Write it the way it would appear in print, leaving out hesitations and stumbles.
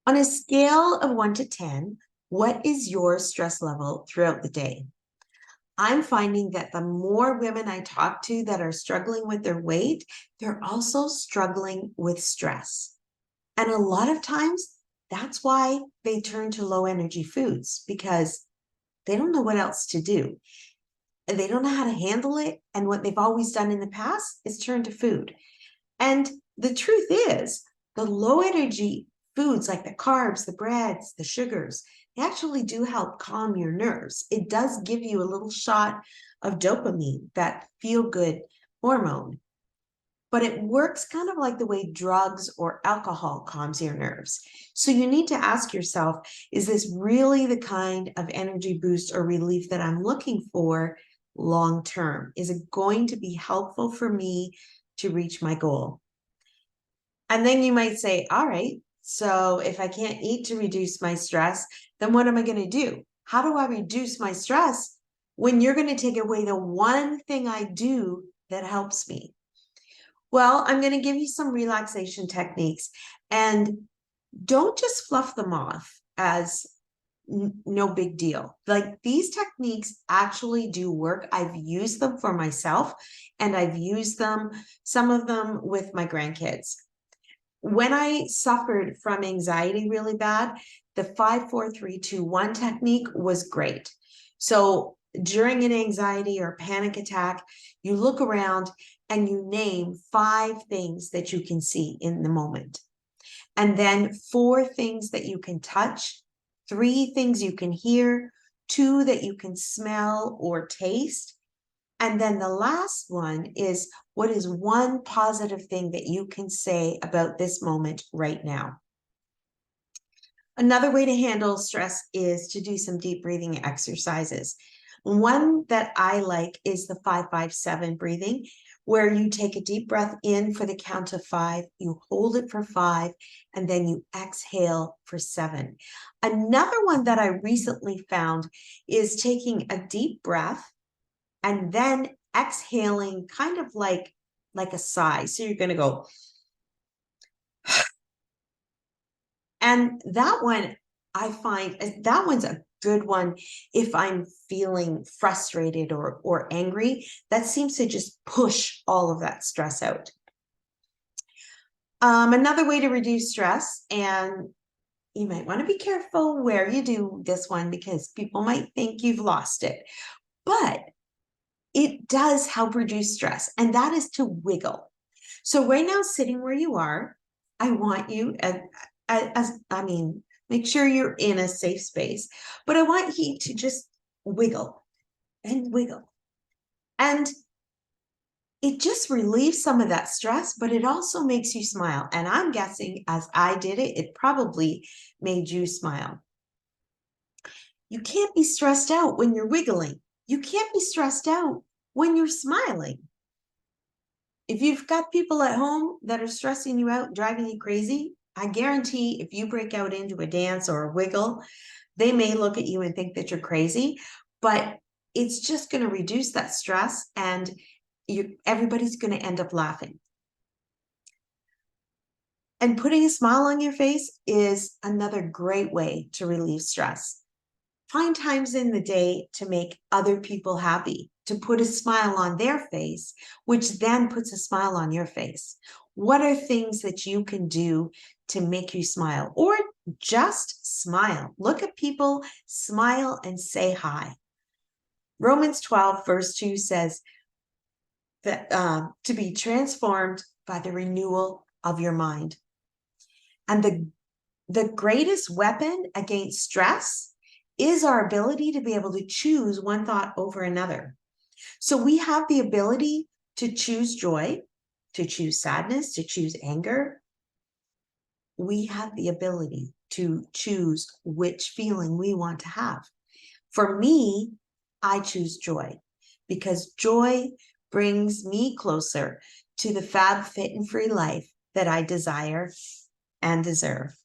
On a scale of 1 to 10, what is your stress level throughout the day? I'm finding that the more women I talk to that are struggling with their weight, they're also struggling with stress. And a lot of times, that's why they turn to low energy foods because they don't know what else to do. They don't know how to handle it. And what they've always done in the past is turn to food. And the truth is, the low energy foods like the carbs, the breads, the sugars, they actually do help calm your nerves. It does give you a little shot of dopamine, that feel good hormone. But it works kind of like the way drugs or alcohol calms your nerves. So you need to ask yourself, is this really the kind of energy boost or relief that I'm looking for long term? Is it going to be helpful for me to reach my goal? And then you might say, all right, so if I can't eat to reduce my stress, then what am I going to do? How do I reduce my stress when you're going to take away the one thing I do that helps me? Well, I'm going to give you some relaxation techniques, and don't just fluff them off as no big deal. Like, these techniques actually do work. I've used them for myself, and I've used them, some of them with my grandkids. When I suffered from anxiety really bad, the 5, 4, 3, 2, 1 technique was great. So during an anxiety or panic attack, you look around and you name 5 things that you can see in the moment. And then 4 things that you can touch, 3 things you can hear, 2 that you can smell or taste. And then the last one is, what is one positive thing that you can say about this moment right now? Another way to handle stress is to do some deep breathing exercises. One that I like is the 5-5-7 breathing, where you take a deep breath in for the count of 5, you hold it for 5, and then you exhale for 7. Another one that I recently found is taking a deep breath and then exhaling kind of like a sigh. So you're going to go, and that one, I find that one's a good one if I'm feeling frustrated or angry. That seems to just push all of that stress out. Another way to reduce stress, and you might want to be careful where you do this one because people might think you've lost it, but it does help reduce stress, and that is to wiggle. So right now, sitting where you are, I want you, make sure you're in a safe space, but I want you to just wiggle and wiggle. And it just relieves some of that stress, but it also makes you smile. And I'm guessing as I did it, it probably made you smile. You can't be stressed out when you're wiggling. You can't be stressed out when you're smiling. If you've got people at home that are stressing you out, driving you crazy, I guarantee if you break out into a dance or a wiggle, they may look at you and think that you're crazy, but it's just going to reduce that stress, and everybody's going to end up laughing. And putting a smile on your face is another great way to relieve stress. Find times in the day to make other people happy, to put a smile on their face, which then puts a smile on your face. What are things that you can do to make you smile, or just smile? Look at people, smile, and say hi. Romans 12, verse 2 says that to be transformed by the renewal of your mind. And the greatest weapon against stress is our ability to be able to choose one thought over another. So we have the ability to choose joy, to choose sadness, to choose anger. We have the ability to choose which feeling we want to have. For me, I choose joy because joy brings me closer to the fab, fit, and free life that I desire and deserve.